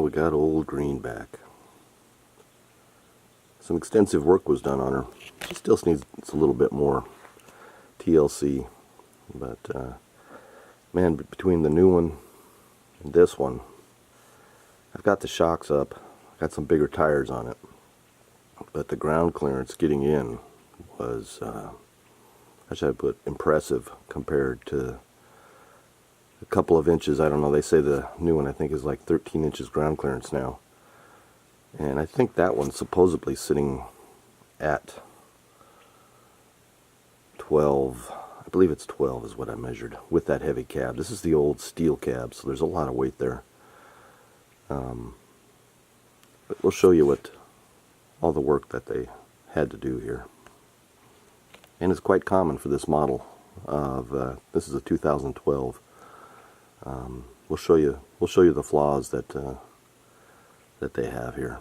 we got old Green back. Some extensive work was done on her. She still needs a little bit more TLC, but man, between the new one and this one, I've got the shocks up. I've got some bigger tires on it, but the ground clearance getting in was, I should put impressive compared to a couple of inches. I don't know, they say the new one I think is like 13 inches ground clearance now, and I think that one's supposedly sitting at 12. I believe it's 12 is what I measured with that heavy cab. This is the old steel cab, so there's a lot of weight there. But we'll show you what all the work that they had to do here, and it's quite common for this model of this is a 2012. We'll show you the flaws that they have here.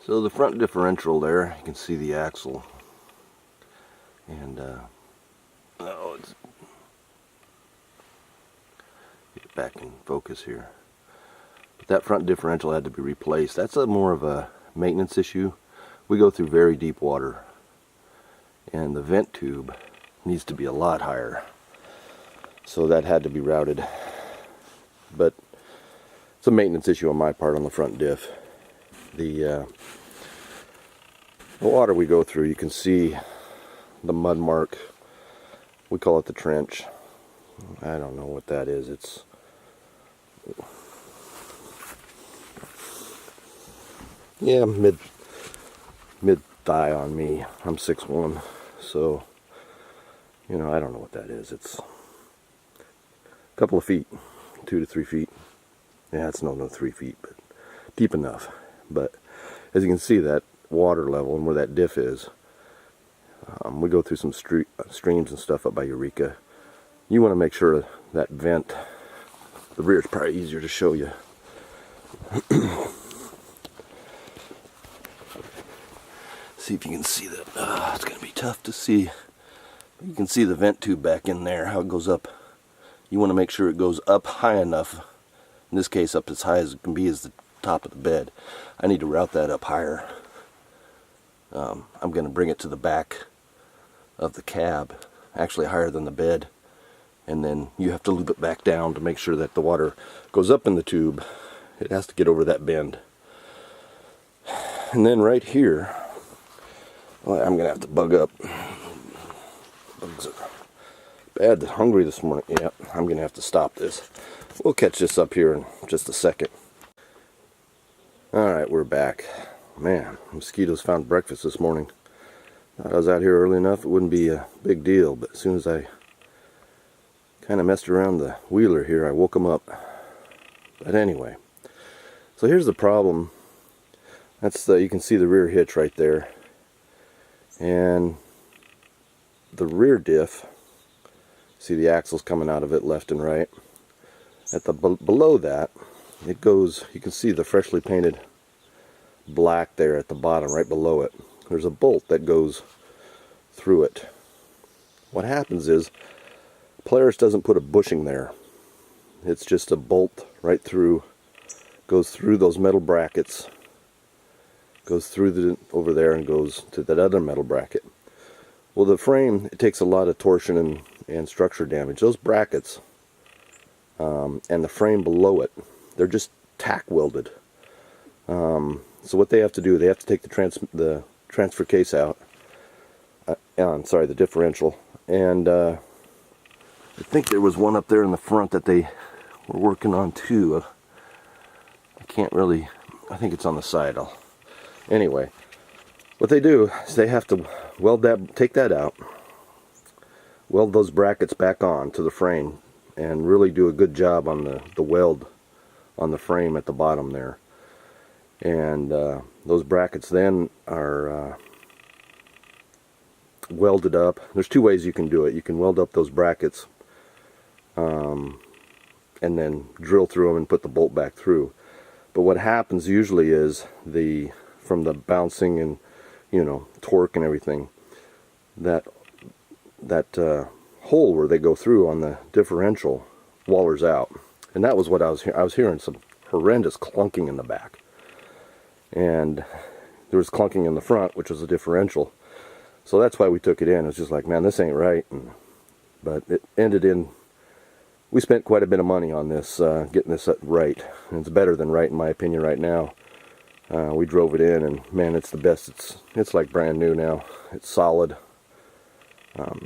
So the front differential there, you can see the axle, and let's get it back in focus here. But that front differential had to be replaced. That's more of a maintenance issue. We go through very deep water, and the vent tube needs to be a lot higher. So that had to be routed, but it's a maintenance issue on my part on the front diff. The water we go through, you can see the mud mark. We call it the trench. I don't know what that is. It's yeah, mid thigh on me. I'm 6'1", so you know, I don't know what that is. It's a couple of feet, 2 to 3 feet. Yeah, it's no 3 feet, but deep enough. But as you can see, that water level and where that diff is, we go through some streams and stuff up by Eureka. You want to make sure that vent, the rear is probably easier to show you. See if you can see that. It's going to be tough to see. You can see the vent tube back in there, how it goes up. You want to make sure it goes up high enough, in this case up as high as it can be as the top of the bed. I need to route that up higher. I'm going to bring it to the back of the cab, actually higher than the bed, and then you have to loop it back down to make sure that the water goes up in the tube. It has to get over that bend. And then right here, well, I'm going to have to bug up. Bugs are bad, hungry this morning. Yeah, I'm going to have to stop this. We'll catch this up here in just a second. Alright, we're back. Man, mosquitoes found breakfast this morning. Thought I was out here early enough it wouldn't be a big deal, but as soon as I kind of messed around the wheeler here, I woke them up. But anyway, so here's the problem. That's you can see the rear hitch right there, and the rear diff. See the axles coming out of it left and right. At the below that, it goes. You can see the freshly painted black there at the bottom, right below it. There's a bolt that goes through it. What happens is Polaris doesn't put a bushing there. It's just a bolt right through, goes through those metal brackets, goes through over there and goes to that other metal bracket. Well, the frame, it takes a lot of torsion and structure damage. Those brackets and the frame below it, they're just tack welded. So what they have to do, they have to take the transfer case out. I'm sorry, the differential. And I think there was one up there in the front that they were working on too. I can't really, I think it's on the side. Anyway, what they do is they have to weld that, take that out, weld those brackets back on to the frame, and really do a good job on the weld on the frame at the bottom there. And those brackets then are welded up. There's two ways you can do it. You can weld up those brackets and then drill through them and put the bolt back through. But what happens usually is from the bouncing and, you know, torque and everything, that hole where they go through on the differential wallers out. And that was what I was hearing some horrendous clunking in the back. And there was clunking in the front, which was a differential. So that's why we took it in. It was just like, man, this ain't right. But it ended in, we spent quite a bit of money on this, getting this right. And it's better than right in my opinion right now. We drove it in, and man, it's the best. It's like brand new now. It's solid.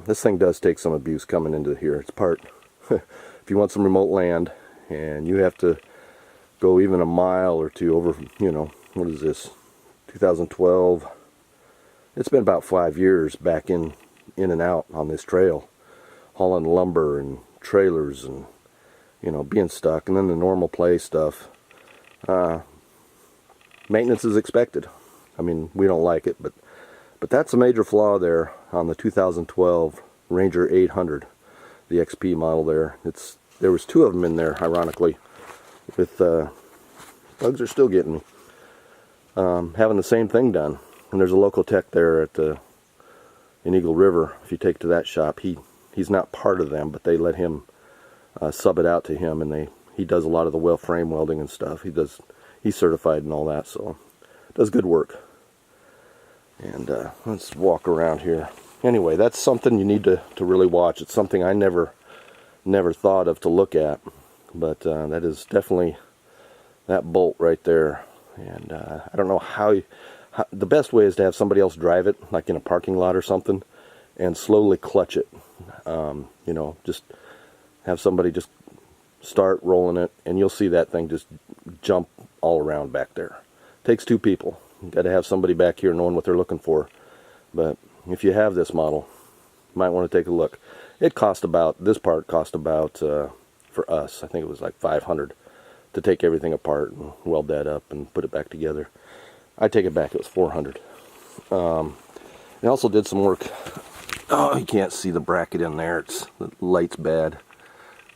This thing does take some abuse coming into here. It's part, if you want some remote land, and you have to go even a mile or two over, you know, what is this, 2012. It's been about 5 years back in and out on this trail, hauling lumber and trailers and, you know, being stuck, and then the normal play stuff. Maintenance is expected. I mean, we don't like it, but that's a major flaw there on the 2012 Ranger 800, the XP model there. There was 2 of them in there, ironically, with bugs are still getting me. Having the same thing done. And there's a local tech there in Eagle River. If you take to that shop, he's not part of them, but they let him sub it out to him, and he does a lot of the frame welding and stuff. He's certified and all that, so does good work. And let's walk around here. Anyway, that's something you need to really watch. It's something I never thought of to look at, but that is definitely that bolt right there. And I don't know how the best way is to have somebody else drive it, like in a parking lot or something, and slowly clutch it. You know, just have somebody just start rolling it, and you'll see that thing just jump all around back there. Takes 2 people. You got to have somebody back here knowing what they're looking for. But if you have this model, you might want to take a look. This part cost about, for us, I think it was like $500 to take everything apart and weld that up and put it back together. I take it back, it was $400. I also did some work. Oh, you can't see the bracket in there. The light's bad.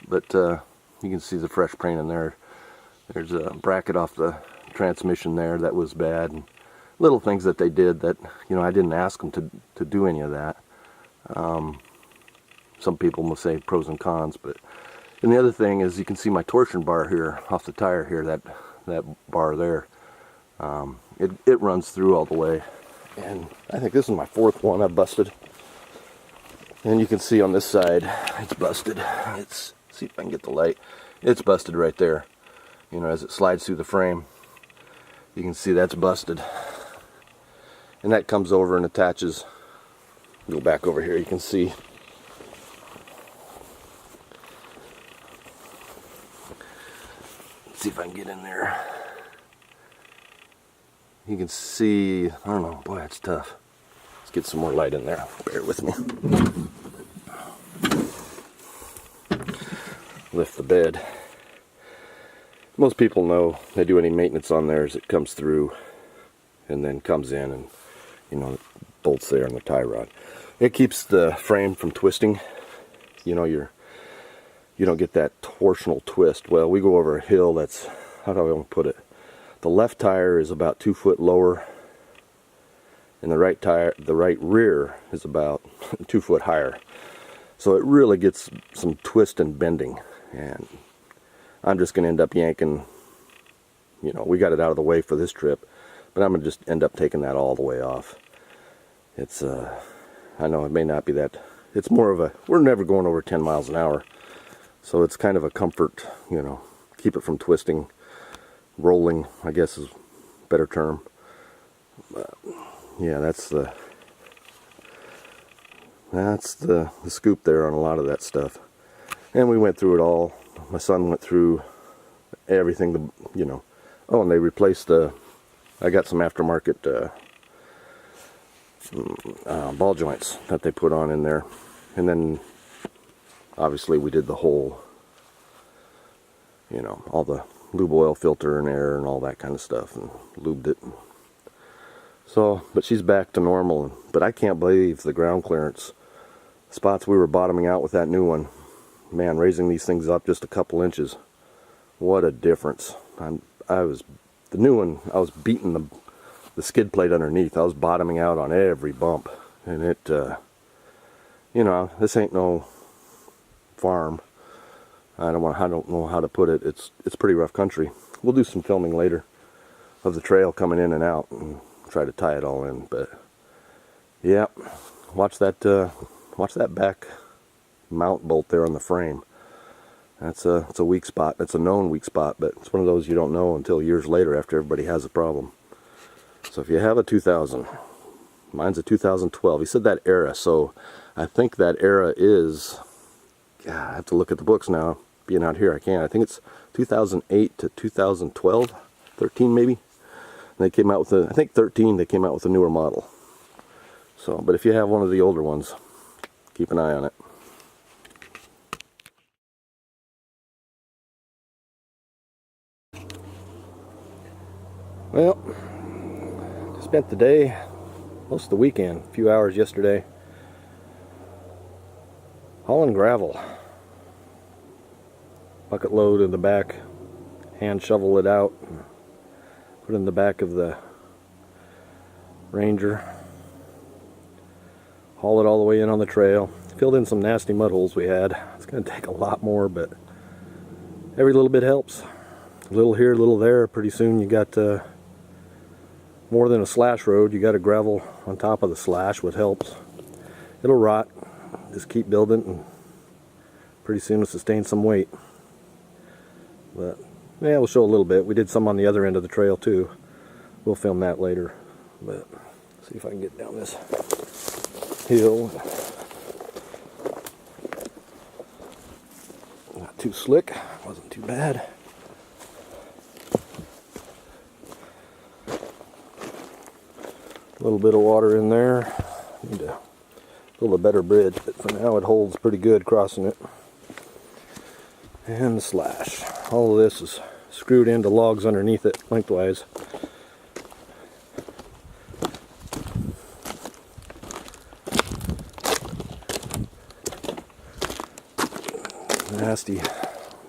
But you can see the fresh paint in there. There's a bracket off the transmission there that was bad. And little things that they did that, you know, I didn't ask them to do any of that. Some people will say pros and cons, but and the other thing is you can see my torsion bar here off the tire here, that bar there. It runs through all the way, and I think this is my 4th one I've busted. And you can see on this side it's busted. See if I can get the light. It's busted right there. You know, as it slides through the frame, you can see that's busted. And that comes over and attaches. Go back over here, you can see. Let's see if I can get in there. You can see, I don't know, boy, it's tough. Let's get some more light in there. Bear with me. Lift the bed. Most people know they do any maintenance on theirs, it comes through and then comes in, and you know, it bolts there on the tie rod. It keeps the frame from twisting. You know, you don't get that torsional twist. Well, we go over a hill that's, how do I want to put it? The left tire is about 2 foot lower, and the right rear is about 2 foot higher. So it really gets some twist and bending, and I'm just going to end up yanking, you know, we got it out of the way for this trip, but I'm going to just end up taking that all the way off. It's, I know it may not be that, it's more of a, we're never going over 10 miles an hour, so it's kind of a comfort, you know, keep it from twisting, rolling, I guess is a better term. But yeah, that's the scoop there on a lot of that stuff. And we went through it all. My son went through everything, you know. Oh, and they replaced I got some aftermarket ball joints that they put on in there. And then obviously we did the whole, you know, all the lube oil filter and air and all that kind of stuff, and lubed it. So, but she's back to normal. But I can't believe the ground clearance spots we were bottoming out with that new one. Man, raising these things up just a couple inches, what a difference. The new one, I was beating the skid plate underneath. I was bottoming out on every bump, and it, you know, this ain't no farm. I don't know how to put it. It's pretty rough country. We'll do some filming later of the trail coming in and out and try to tie it all in. But yeah, watch that back mount bolt there on the frame. It's a weak spot. It's a known weak spot, but it's one of those you don't know until years later after everybody has a problem. So if you have a 2000, mine's a 2012. He said that era, so I think that era is, I have to look at the books now. Being out here, I can't. I think it's 2008 to 2012, 13 maybe. And they came out with I think 13, they came out with a newer model. So, but if you have one of the older ones, keep an eye on it. Well, spent the day, most of the weekend, a few hours yesterday, hauling gravel. Bucket load in the back, hand shovel it out, put it in the back of the Ranger, haul it all the way in on the trail. Filled in some nasty mud holes we had. It's going to take a lot more, but every little bit helps. A little here, a little there. Pretty soon you got more than a slash road. You got a gravel on top of the slash, which helps. It'll rot. Just keep building, and pretty soon it'll sustain some weight. But yeah, we'll show a little bit. We did some on the other end of the trail too. We'll film that later. But see if I can get down this hill. Not too slick. Wasn't too bad. A little bit of water in there. Need to build a better bridge, but for now it holds pretty good crossing it. And the slash. All of this is screwed into logs underneath it lengthwise.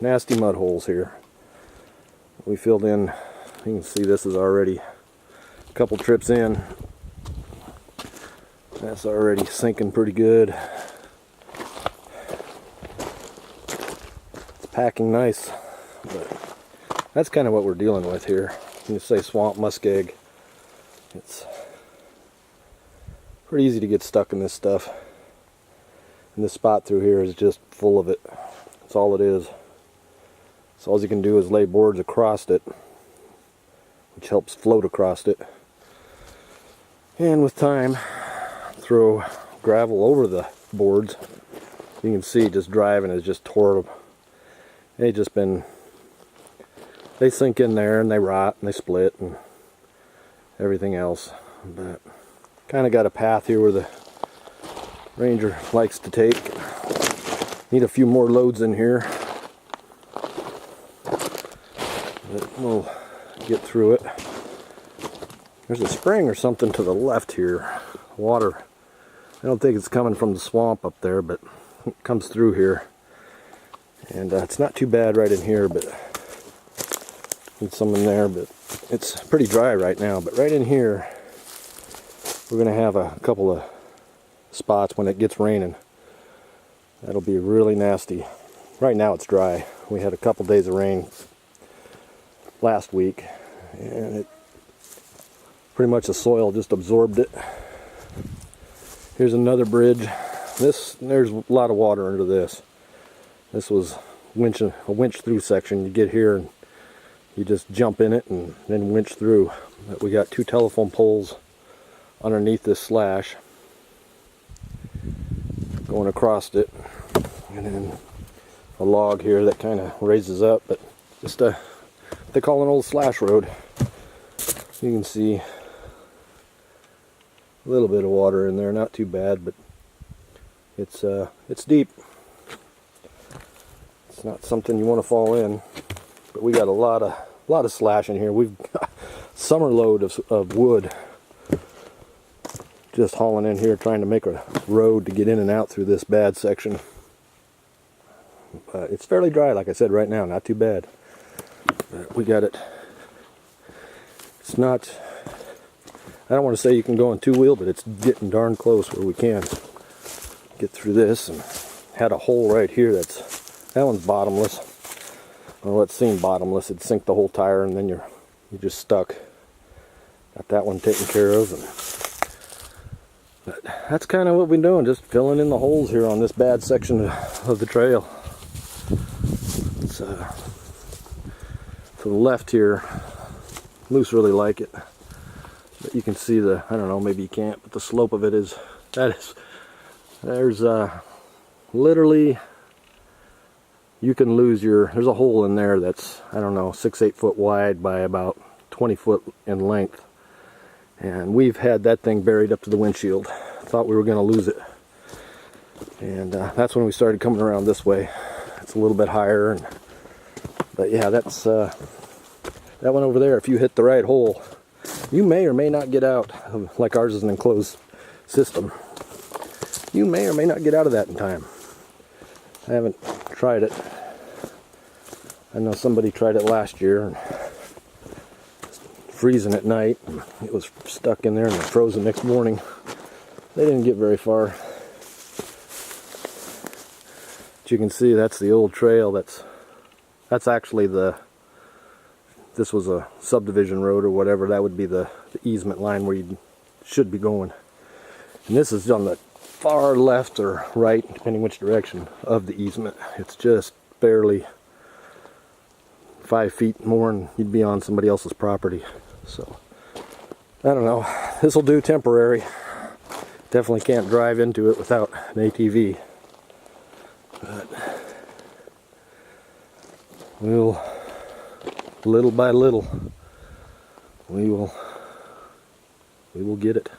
Nasty mud holes here. We filled in, you can see this is already a couple trips in. That's already sinking pretty good. It's packing nice, but that's kind of what we're dealing with here. You can say swamp muskeg. It's pretty easy to get stuck in this stuff. And this spot through here is just full of it. That's all it is. So all you can do is lay boards across it, which helps float across it. And with time, throw gravel over the boards. You can see just driving is just tore. They sink in there and they rot and they split and everything else. But kind of got a path here where the Ranger likes to take. Need a few more loads in here, but we'll get through it. There's a spring or something to the left here. Water. I don't think it's coming from the swamp up there, but it comes through here. And it's not too bad right in here, but need some in there, but it's pretty dry right now. But right in here, we're going to have a couple of spots when it gets raining. That'll be really nasty. Right now it's dry. We had a couple days of rain last week, and it pretty much the soil just absorbed it. Here's another bridge. There's a lot of water under this. This was a winch through section. You get here and you just jump in it and then winch through. But we got 2 telephone poles underneath this slash going across it, and then a log here that kind of raises up, but just they call an old slash road. You can see a little bit of water in there, not too bad, but it's deep. It's not something you want to fall in, but we got a lot of slash in here. We've got a summer load of wood just hauling in here, trying to make a road to get in and out through this bad section. It's fairly dry, like I said, right now, not too bad. But we got it. It's not, I don't want to say you can go on 2-wheel, but it's getting darn close where we can get through this. And had a hole right here that's That one's bottomless. Well, it seemed bottomless. It'd sink the whole tire and then you're just stuck. Got that one taken care of. But that's kind of what we're doing, just filling in the holes here on this bad section of the trail. It's, to the left here, moose really like it. But you can see the, I don't know, maybe you can't, but the slope of it is, there's literally, you can lose there's a hole in there that's, I don't know, 6-8 foot wide by about 20 foot in length. And we've had that thing buried up to the windshield. Thought we were going to lose it. And that's when we started coming around this way. It's a little bit higher. But yeah, that's that one over there. If you hit the right hole, you may or may not get out. Like ours is an enclosed system. You may or may not get out of that in time. I haven't tried it. I know somebody tried it last year. And freezing at night. It was stuck in there and it froze the next morning. They didn't get very far. But you can see that's the old trail. That's actually this was a subdivision road or whatever. That would be the easement line where you should be going. And this is on the far left or right, depending which direction of the easement. It's just barely 5 feet more and you'd be on somebody else's property. So, I don't know. This will do temporary. Definitely can't drive into it without an ATV. But we'll, little by little, we will get it.